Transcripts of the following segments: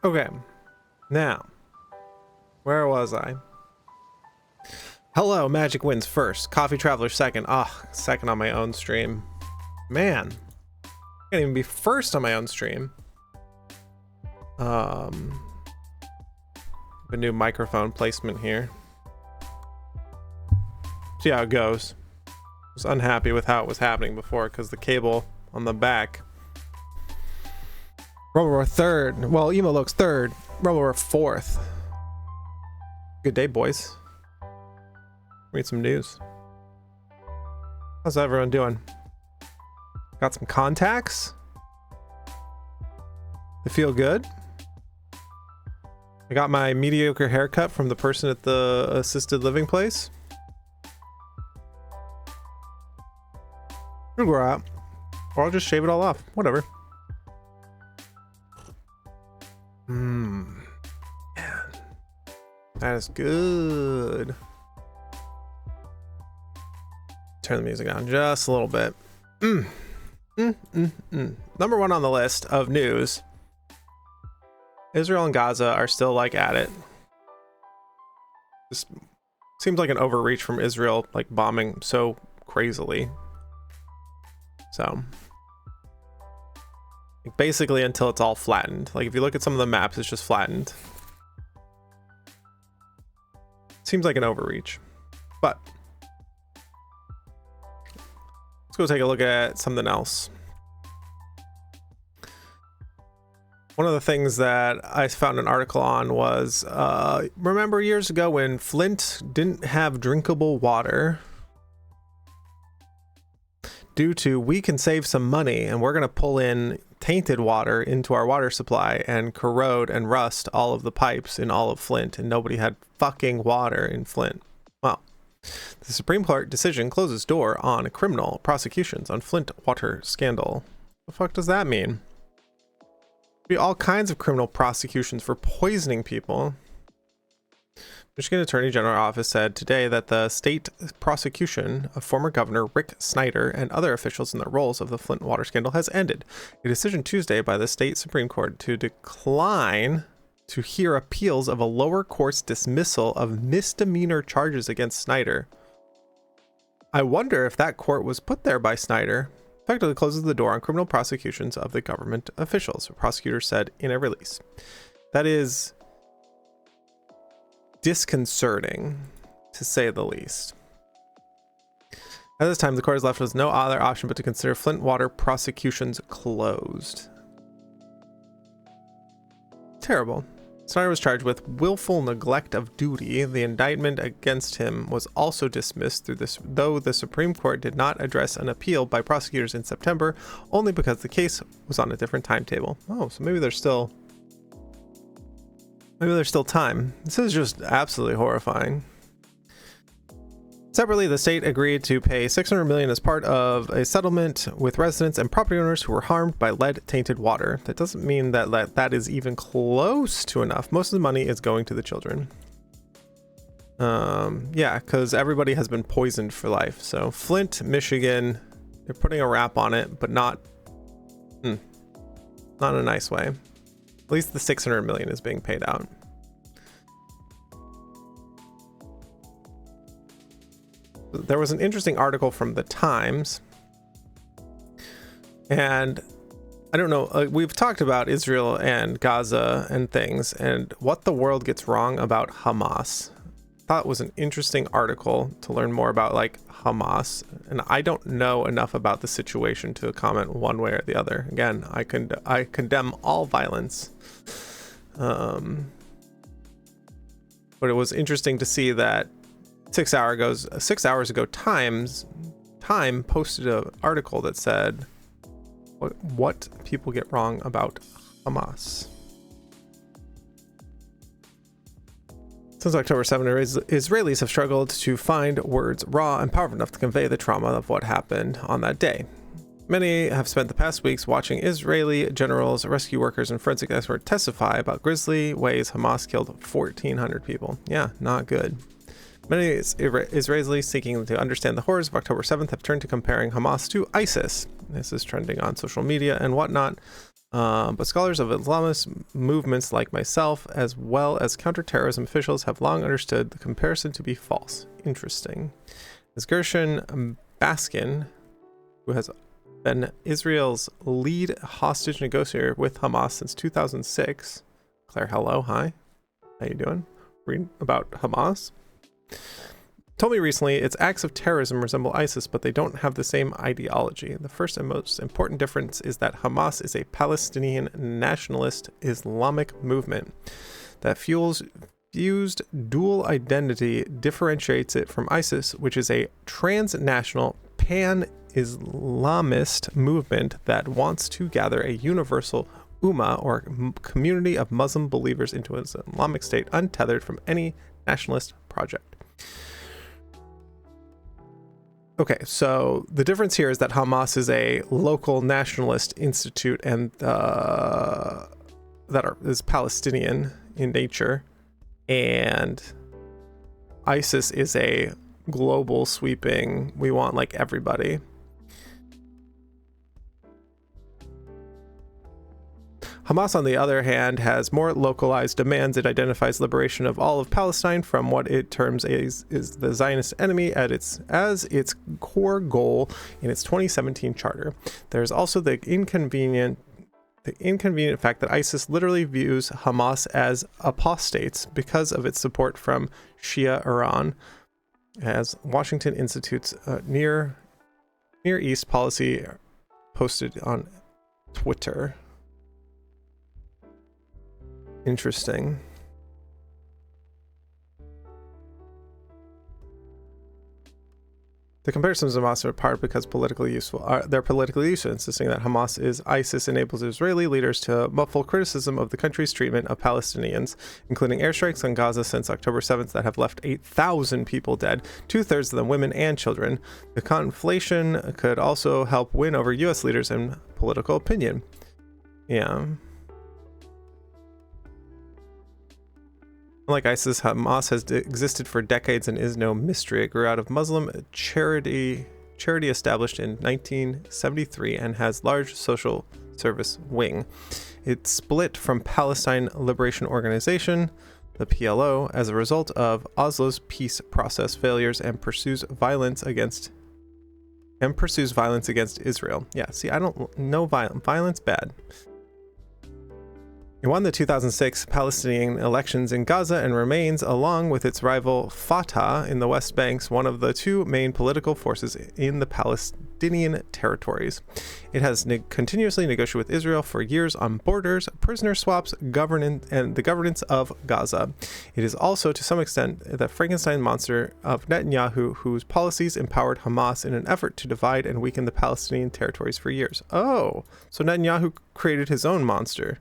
Okay, now, where was I? Hello, Magic wins first. Coffee Traveler second. Second on my own stream. Man, can't even be first on my own stream. A new microphone placement here. See how it goes. I was unhappy with how it was happening before because the cable on the back. Rebel Roar third. Well, Emo Lokes third. Rebel Roar fourth. Good day, boys. Read some news. How's everyone doing? Got some contacts? They feel good? I got my mediocre haircut from the person at the assisted living place. It'll grow out. Or I'll just shave it all off. Whatever. Man. That is good. Turn the music down just a little bit. Number one on the list of news. Israel and Gaza are still like at it. This seems like an overreach from Israel, like bombing so crazily. So basically until it's all flattened. Like if you look at some of the maps, it's just flattened. Seems like an overreach, but let's go take a look at something else. One of the things that I found an article on was, remember years ago when Flint didn't have drinkable water due to we can save some money and we're going to pull in tainted water into our water supply and corrode and rust all of the pipes in all of Flint, and nobody had fucking water in Flint. Well, the Supreme Court decision closes door on criminal prosecutions on Flint water scandal. The fuck does that mean? Be all kinds of criminal prosecutions for poisoning people. Michigan Attorney General office said today that the state prosecution of former Governor Rick Snyder and other officials in their roles of the Flint water scandal has ended. A decision Tuesday by the state Supreme Court to decline to hear appeals of a lower court's dismissal of misdemeanor charges against Snyder. I wonder if that court was put there by Snyder. Effectively closes the door on criminal prosecutions of the government officials, a prosecutor said in a release. That is disconcerting, to say the least. At this time, the court is left with no other option but to consider Flint water prosecutions closed. Terrible. Snyder was charged with willful neglect of duty. The indictment against him was also dismissed through this, though the Supreme Court did not address an appeal by prosecutors in September, only because the case was on a different timetable. Oh, so maybe there's still time. This is just absolutely horrifying. Separately, the state agreed to pay $600 million as part of a settlement with residents and property owners who were harmed by lead-tainted water. That doesn't mean that that is even close to enough. Most of the money is going to the children. Yeah, because everybody has been poisoned for life. So Flint, Michigan, they're putting a wrap on it, but not in a nice way. At least the $600 million is being paid out. There was an interesting article from the Times, and I don't know, we've talked about Israel and Gaza and things and what the world gets wrong about Hamas. I thought it was an interesting article to learn more about like Hamas, and I don't know enough about the situation to comment one way or the other. Again, I condemn all violence, but it was interesting to see that 6 hours ago, Time posted an article that said what people get wrong about Hamas. Since October 7, Israelis have struggled to find words raw and powerful enough to convey the trauma of what happened on that day. Many have spent the past weeks watching Israeli generals, rescue workers, and forensic experts testify about grisly ways Hamas killed 1,400 people. Yeah, not good. Many Israelis seeking to understand the horrors of October 7th have turned to comparing Hamas to ISIS. This is trending on social media and whatnot. But scholars of Islamist movements like myself, as well as counterterrorism officials, have long understood the comparison to be false. Interesting. As Gershon Baskin, who has been Israel's lead hostage negotiator with Hamas since 2006. Claire, hello, hi. How you doing? Reading about Hamas. Told me recently its acts of terrorism resemble ISIS, but they don't have the same ideology. The first and most important difference is that Hamas is a Palestinian nationalist Islamic movement that fused dual identity differentiates it from ISIS, which is a transnational pan-Islamist movement that wants to gather a universal ummah, or community of Muslim believers, into an Islamic state untethered from any nationalist project. Okay, so the difference here is that Hamas is a local nationalist institute and is Palestinian in nature, and ISIS is a global sweeping, we want like everybody. Hamas, on the other hand, has more localized demands. It identifies liberation of all of Palestine from what it terms is the Zionist enemy as its core goal in its 2017 charter. There's also the inconvenient fact that ISIS literally views Hamas as apostates because of its support from Shia Iran, as Washington Institute's Near East policy posted on Twitter. Interesting. The comparisons of Hamas are apart because they're politically useful, insisting that Hamas is ISIS enables Israeli leaders to muffle criticism of the country's treatment of Palestinians, including airstrikes on Gaza since October 7th that have left 8,000 people dead, 2/3 of them women and children. The conflation could also help win over U.S. leaders in political opinion. Yeah. Like ISIS, Hamas has existed for decades and is no mystery. It grew out of Muslim charity established in 1973 and has large social service wing. It split from Palestine Liberation Organization, the PLO, as a result of Oslo's peace process failures and pursues violence against Israel. Yeah, see, I don't know violence bad. It won the 2006 Palestinian elections in Gaza and remains, along with its rival Fatah in the West Bank, one of the two main political forces in the Palestinian territories. It has continuously negotiated with Israel for years on borders, prisoner swaps, governance, and the governance of Gaza. It is also, to some extent, the Frankenstein monster of Netanyahu, whose policies empowered Hamas in an effort to divide and weaken the Palestinian territories for years. Oh, so Netanyahu created his own monster.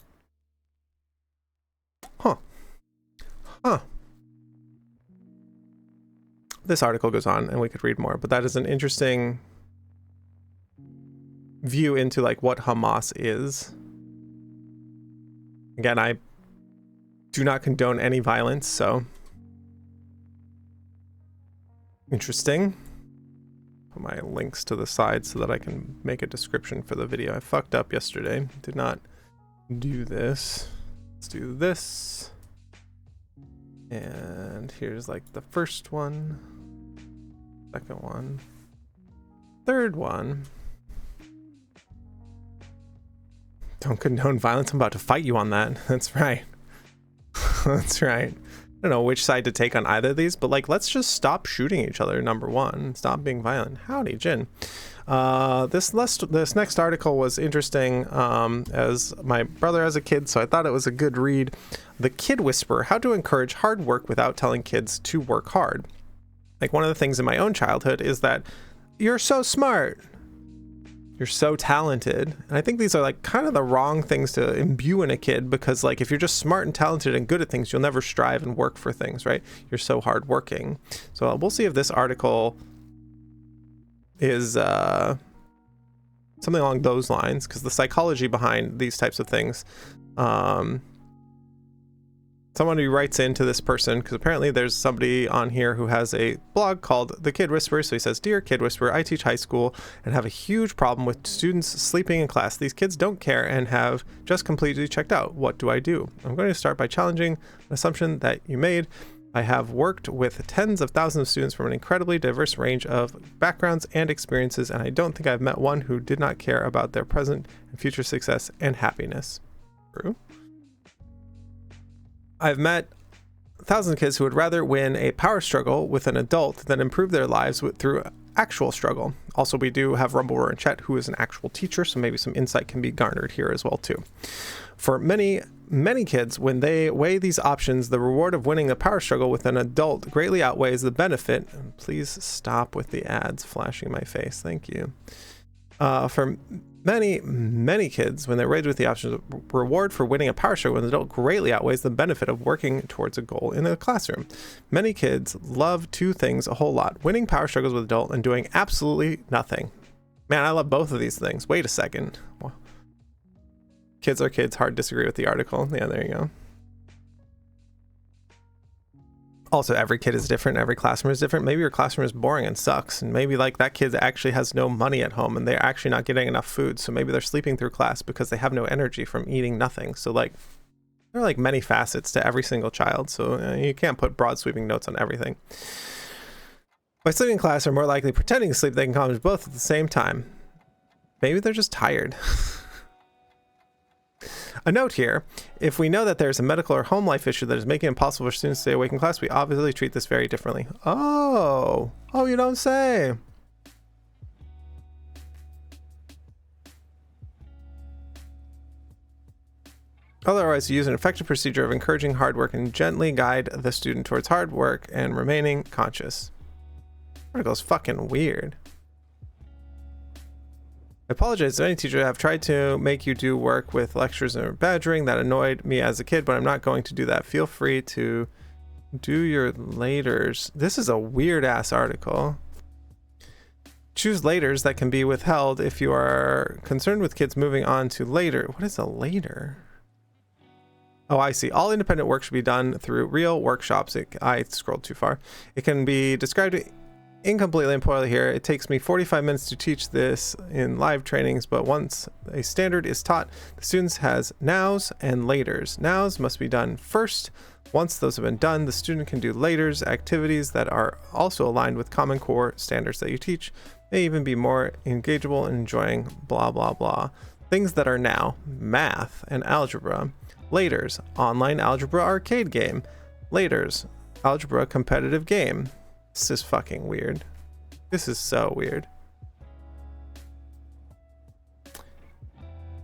Huh. This article goes on and we could read more, but that is an interesting view into like what Hamas is. Again, I do not condone any violence, so interesting. Put my links to the side so that I can make a description for the video. I fucked up yesterday. Did not do this. Let's do this. And here's like the first one, second one, third one. Don't condone violence. I'm about to fight you on that. That's right. That's right. I don't know which side to take on either of these, but like, let's just stop shooting each other. Number one, stop being violent. Howdy, Jin. This next article was interesting, as my brother has a kid, so I thought it was a good read. The Kid Whisperer: How to Encourage Hard Work Without Telling Kids to Work Hard. Like, one of the things in my own childhood is that you're so smart, you're so talented, and I think these are like kind of the wrong things to imbue in a kid, because like if you're just smart and talented and good at things, you'll never strive and work for things, right? You're so hardworking. So we'll see if this article is something along those lines, because the psychology behind these types of things someone who writes into this person, because apparently there's somebody on here who has a blog called The Kid Whisperer. So he says, "Dear Kid Whisperer, I teach high school and have a huge problem with students sleeping in class. These kids don't care and have just completely checked out. What do I do? I'm going to start by challenging an assumption that you made. I have worked with tens of thousands of students from an incredibly diverse range of backgrounds and experiences, and I don't think I've met one who did not care about their present and future success and happiness." True. "I've met thousands of kids who would rather win a power struggle with an adult than improve their lives through actual struggle. Also, we do have Rumble in chat, who is an actual teacher, so maybe some insight can be garnered here as well too. For many kids, when they weigh these options, the reward of winning the power struggle with an adult greatly outweighs the benefit." Please stop with the ads flashing in my face. Thank you. For many kids, when they're raised with the options, reward for winning a power struggle with an adult greatly outweighs the benefit of working towards a goal in the classroom. Many kids love two things a whole lot: winning power struggles with adult and doing absolutely nothing. Man, I love both of these things. Wait a second. Well, kids are kids. Hard to disagree with the article. Yeah, there you go. Also, every kid is different. Every classroom is different. Maybe your classroom is boring and sucks, and maybe like that kid actually has no money at home and they're actually not getting enough food, so maybe they're sleeping through class because they have no energy from eating nothing. So like there are like many facets to every single child, so you can't put broad sweeping notes on everything. By sleeping in class or more likely pretending to sleep, they can accomplish both at the same time. Maybe they're just tired. A note here: if we know that there's a medical or home life issue that is making it impossible for students to stay awake in class, we obviously treat this very differently. Oh, you don't say. Otherwise, use an effective procedure of encouraging hard work and gently guide the student towards hard work and remaining conscious. Article's fucking weird. I apologize to any teacher that have tried to make you do work with lectures or badgering. That annoyed me as a kid, but I'm not going to do that. Feel free to do your laters. This is a weird ass article. Choose laters that can be withheld if you are concerned with kids moving on to later. What is a later? Oh, I see. All independent work should be done through real workshops. I scrolled too far. It can be described incompletely and poorly here. It takes me 45 minutes to teach this in live trainings, but once a standard is taught, the students has nows and laters. Nows must be done first. Once those have been done, the student can do laters, activities that are also aligned with common core standards that you teach. May even be more engageable and enjoying blah blah blah. Things that are now: math and algebra. Laters, online algebra arcade game. Laters, algebra competitive game. This is fucking weird. This is so weird.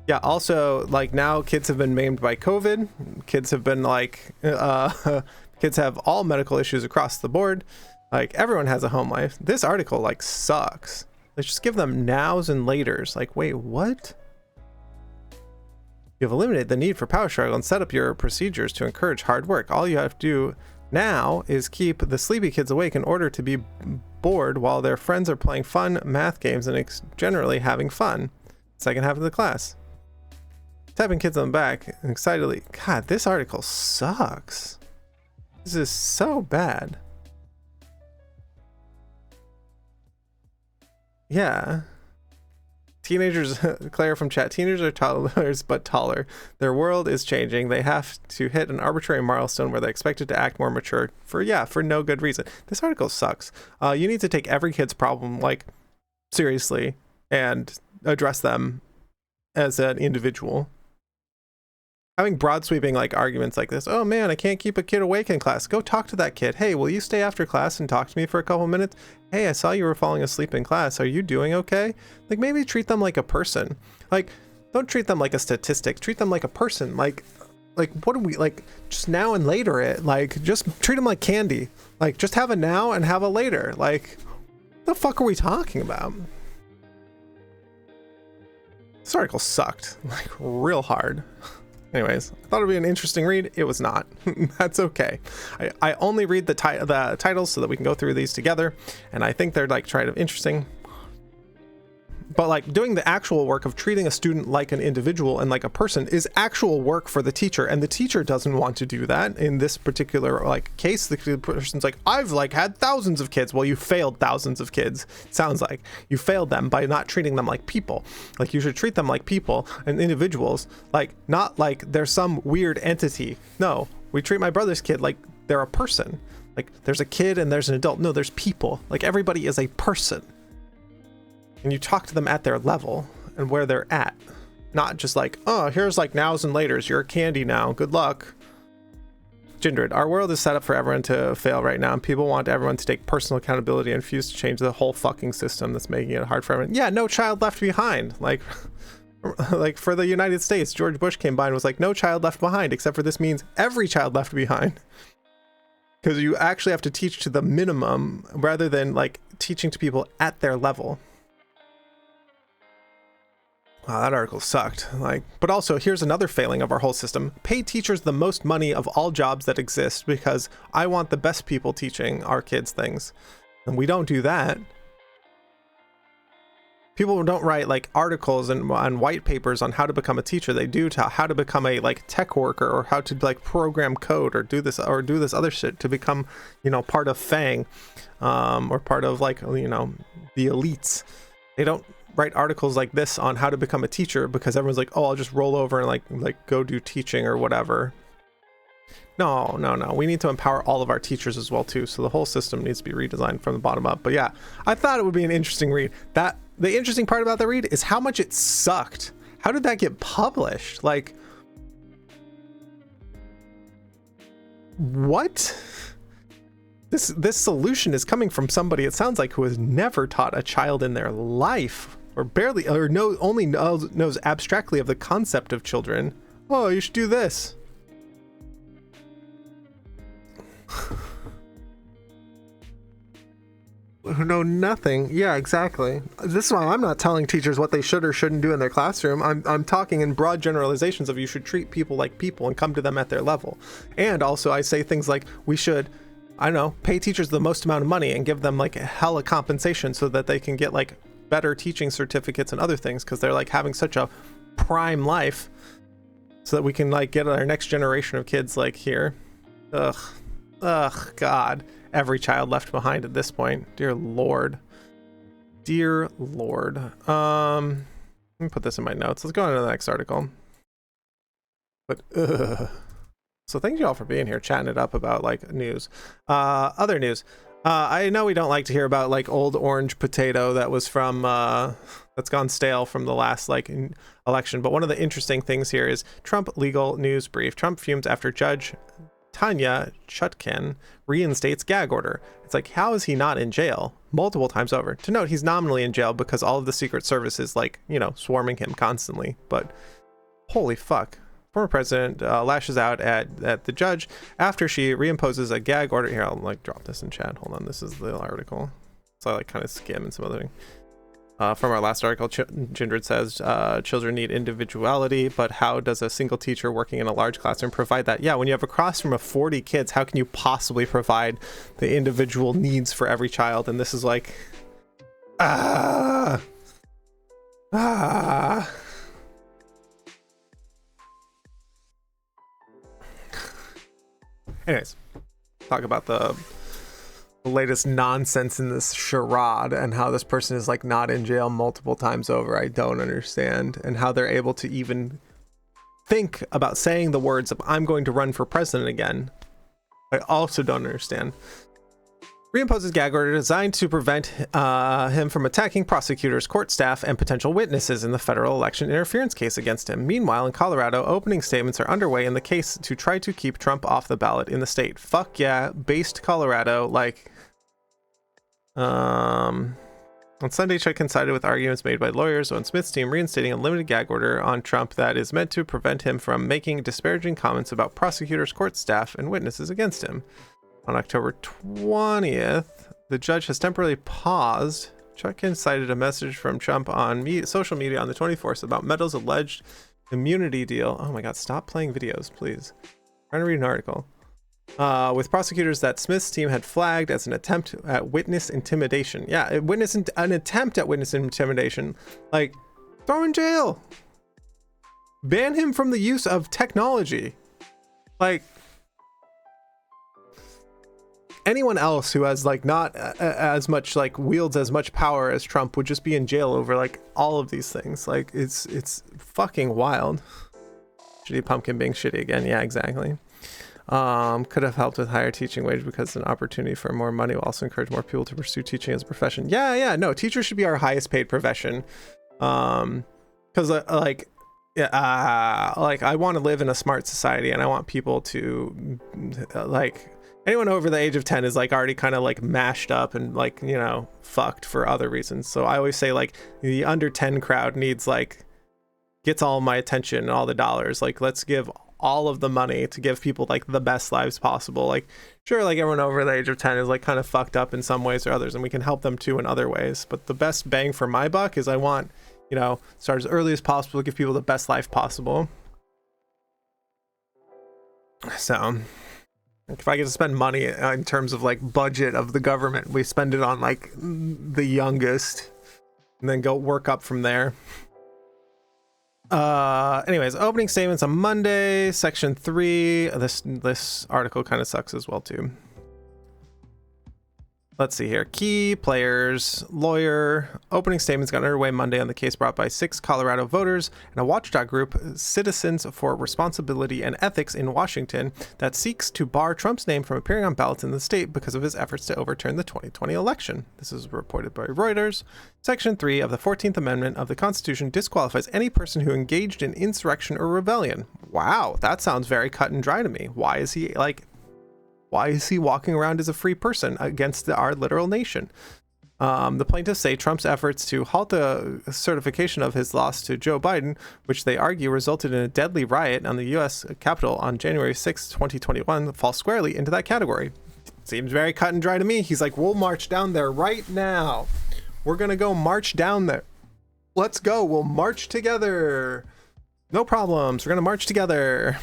Yeah, also, like, now kids have been maimed by COVID. Kids have been like, kids have all medical issues across the board. Like, everyone has a home life. This article, like, sucks. Let's just give them nows and laters. Like, wait, what? You've eliminated the need for power struggle and set up your procedures to encourage hard work. All you have to do now is keep the sleepy kids awake in order to be bored while their friends are playing fun math games and generally having fun. Second half of the class. Tapping kids on the back excitedly. God, this article sucks. This is so bad. Yeah. Teenagers, Claire from chat, teenagers are toddlers but taller. Their world is changing. They have to hit an arbitrary milestone where they're expected to act more mature for no good reason. This article sucks. You need to take every kid's problem, like, seriously and address them as an individual. Having broad sweeping like arguments like this: oh man, I can't keep a kid awake in class. Go talk to that kid. Hey, will you stay after class and talk to me for a couple minutes? Hey, I saw you were falling asleep in class. Are you doing okay? Like, maybe treat them like a person. Like, don't treat them like a statistic. Treat them like a person. Like what do we, like, just now and later it? Like, just treat them like candy. Like, just have a now and have a later. Like, what the fuck are we talking about? This article sucked, like, real hard. Anyways, I thought it'd be an interesting read. It was not. That's okay. I only read the titles so that we can go through these together, and I think they're like kind of interesting. But like doing the actual work of treating a student like an individual and like a person is actual work for the teacher, and the teacher doesn't want to do that in this particular like case. The person's like, I've like had thousands of kids. Well, you failed thousands of kids. Sounds like you failed them by not treating them like people. Like you should treat them like people and individuals, like not like they're some weird entity. No, we treat my brother's kid like they're a person. Like there's a kid and there's an adult. No, there's people. Like everybody is a person. And you talk to them at their level and where they're at. Not just like, oh, here's like nows and laters. You're a candy now. Good luck. Jindred, our world is set up for everyone to fail right now. And people want everyone to take personal accountability and refuse to change the whole fucking system that's making it hard for everyone. Yeah, no child left behind. Like for the United States, George Bush came by and was like, no child left behind, except for this means every child left behind. Because you actually have to teach to the minimum rather than like teaching to people at their level. Wow, that article sucked. Like, but also here's another failing of our whole system. Pay teachers the most money of all jobs that exist because I want the best people teaching our kids things. And we don't do that. People don't write like articles and white papers on how to become a teacher. They do to how to become a like tech worker or how to like program code or do this other shit to become, you know, part of FANG or part of like, you know, the elites. They don't write articles like this on how to become a teacher because everyone's like, oh, I'll just roll over and like go do teaching or whatever. No. We need to empower all of our teachers as well too. So the whole system needs to be redesigned from the bottom up. But yeah, I thought it would be an interesting read. The interesting part about the read is how much it sucked. How did that get published? Like, what? This solution is coming from somebody, it sounds like, who has never taught a child in their life, or barely, or only knows abstractly of the concept of children. Oh, you should do this. Who know nothing. Yeah, exactly. This is why I'm not telling teachers what they should or shouldn't do in their classroom. I'm talking in broad generalizations of you should treat people like people and come to them at their level. And also I say things like we should, I don't know, pay teachers the most amount of money and give them like hella compensation so that they can get like better teaching certificates and other things because they're like having such a prime life, so that we can like get our next generation of kids like here. Ugh, God. Every child left behind at this point. Dear Lord. Let me put this in my notes. Let's go on to the next article. But so thank you all for being here, chatting it up about like news. Other news. I know we don't like to hear about like old orange potato that was from that's gone stale from the last like election, but one of the interesting things here is Trump legal news brief. Trump fumes after Judge Tanya Chutkan reinstates gag order. It's like, how is he not in jail multiple times over? To note, he's nominally in jail because all of the Secret Service is like, you know, swarming him constantly. But holy fuck. Former president lashes out at the judge after she reimposes a gag order. Here, I'll like drop this in chat. Hold on, this is the article. So I like kind of skim and some other thing. From our last article, Jindred says children need individuality, but how does a single teacher working in a large classroom provide that? Yeah, when you have a classroom of 40 kids, how can you possibly provide the individual needs for every child? And this is like, Anyways, talk about the latest nonsense in this charade and how this person is like not in jail multiple times over. I don't understand, and how they're able to even think about saying the words of I'm going to run for president again. I also don't understand. Reimposes gag order designed to prevent him from attacking prosecutors, court staff, and potential witnesses in the federal election interference case against him. Meanwhile, in Colorado, opening statements are underway in the case to try to keep Trump off the ballot in the state. Fuck yeah, based Colorado. Like, on Sunday, Chutkan sided with arguments made by lawyers on Smith's team, reinstating a limited gag order on Trump that is meant to prevent him from making disparaging comments about prosecutors, court staff, and witnesses against him. On October 20th, the judge has temporarily paused. Chutkan cited a message from Trump on social media on the 24th about Meadows' alleged immunity deal. Oh my God, stop playing videos, please. I'm trying to read an article. with prosecutors that Smith's team had flagged as an attempt at witness intimidation. Yeah, an attempt at witness intimidation. Like, throw him in jail. Ban him from the use of technology. Like, anyone else who has like not as much like wields as much power as Trump would just be in jail over like all of these things. Like, it's fucking wild. Shitty pumpkin being shitty again. Yeah, exactly. Could have helped with higher teaching wage because an opportunity for more money will also encourage more people to pursue teaching as a profession. Yeah, no, teachers should be our highest paid profession. Because like I want to live in a smart society, and I want people to like, anyone over the age of 10 is like already kind of like mashed up and like, you know, fucked for other reasons. So I always say like the under 10 crowd needs like, gets all my attention and all the dollars. Like, let's give all of the money to give people like the best lives possible. Like, sure, like everyone over the age of 10 is like kind of fucked up in some ways or others, and we can help them too in other ways. But the best bang for my buck is I want, you know, start as early as possible to give people the best life possible. So if I get to spend money in terms of like budget of the government, we spend it on like the youngest and then go work up from there. Anyways, opening statements on Monday, section 3. This article kind of sucks as well too. Let's see here. Key players, lawyer. Opening statements got underway Monday on the case brought by 6 Colorado voters and a watchdog group, Citizens for Responsibility and Ethics in Washington, that seeks to bar Trump's name from appearing on ballots in the state because of his efforts to overturn the 2020 election. This is reported by Reuters. Section 3 of the 14th Amendment of the Constitution disqualifies any person who engaged in insurrection or rebellion. Wow, that sounds very cut and dry to me. Why is he walking around as a free person against our literal nation? The plaintiffs say Trump's efforts to halt the certification of his loss to Joe Biden, which they argue resulted in a deadly riot on the U.S. Capitol on January 6, 2021, fall squarely into that category. Seems very cut and dry to me. He's like, we'll march down there right now. We're going to go march down there. Let's go. We'll march together. No problems. We're going to march together.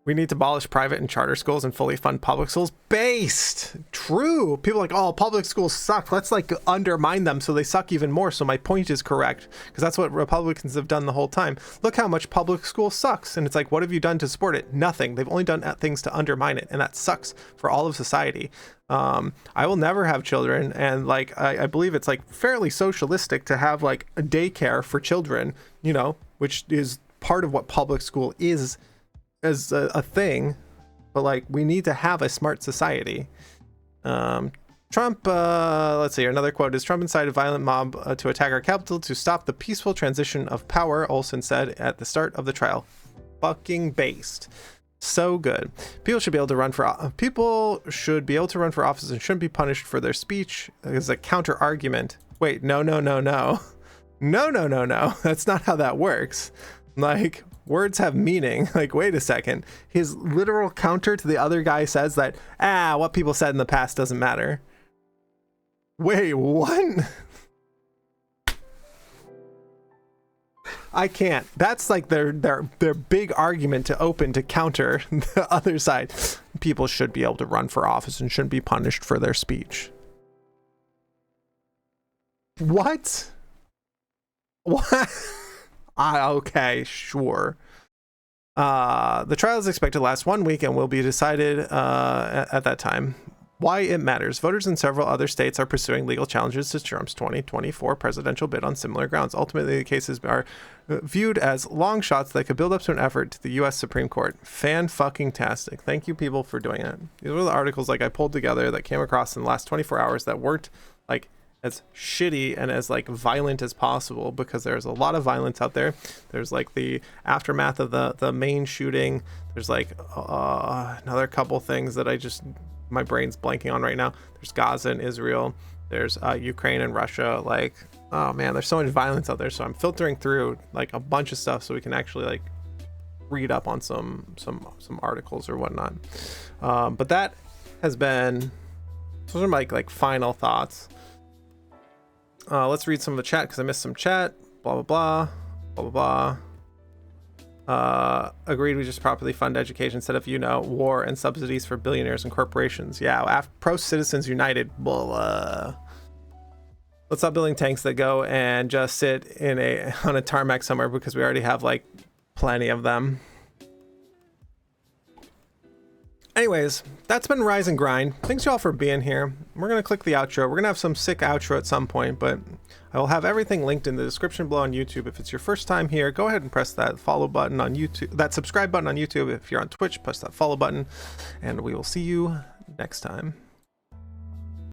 We need to abolish private and charter schools and fully fund public schools. Based. True. People are like, oh, public schools suck. Let's like undermine them so they suck even more. So my point is correct, because that's what Republicans have done the whole time. Look how much public school sucks. And it's like, what have you done to support it? Nothing. They've only done things to undermine it. And that sucks for all of society. I will never have children. And like, I believe it's like fairly socialistic to have like a daycare for children, you know, which is part of what public school is as a thing, but like we need to have a smart society. Trump, let's see, another quote is, Trump incited a violent mob to attack our capital to stop the peaceful transition of power, Olson said at the start of the trial. Fucking based. So good. People should be able to run for office and shouldn't be punished for their speech as a counter argument. Wait, no. No. That's not how that works. Like, words have meaning. Like, wait a second. His literal counter to the other guy says that, what people said in the past doesn't matter. Wait, what? I can't. That's like their big argument to open to counter the other side. People should be able to run for office and shouldn't be punished for their speech. What? Okay, sure. The trial is expected to last 1 week and will be decided at that time. Why it matters. Voters in several other states are pursuing legal challenges to Trump's 2024 presidential bid on similar grounds. Ultimately, the cases are viewed as long shots that could build up to an effort to the U.S. Supreme Court. Fan-fucking-tastic. Thank you, people, for doing it. These were the articles like I pulled together that came across in the last 24 hours that weren't like as shitty and as like violent as possible, because there's a lot of violence out there. There's like the aftermath of the main shooting. There's like another couple things that my brain's blanking on right now. There's Gaza and Israel. There's Ukraine and Russia. Like, oh man, there's so much violence out there. So I'm filtering through like a bunch of stuff so we can actually like read up on some articles or whatnot. But that has been, those are my like final thoughts. Let's read some of the chat because I missed some chat. Blah blah blah blah blah blah. Agreed, we just properly fund education instead of, war and subsidies for billionaires and corporations. Yeah, pro-citizens united. Blah. Let's stop building tanks that go and just sit on a tarmac somewhere, because we already have like plenty of them. Anyways, that's been Rise and Grind. Thanks y'all for being here. We're going to click the outro. We're going to have some sick outro at some point, but I will have everything linked in the description below on YouTube. If it's your first time here, go ahead and press that follow button on YouTube, that subscribe button on YouTube. If you're on Twitch, press that follow button, and we will see you next time.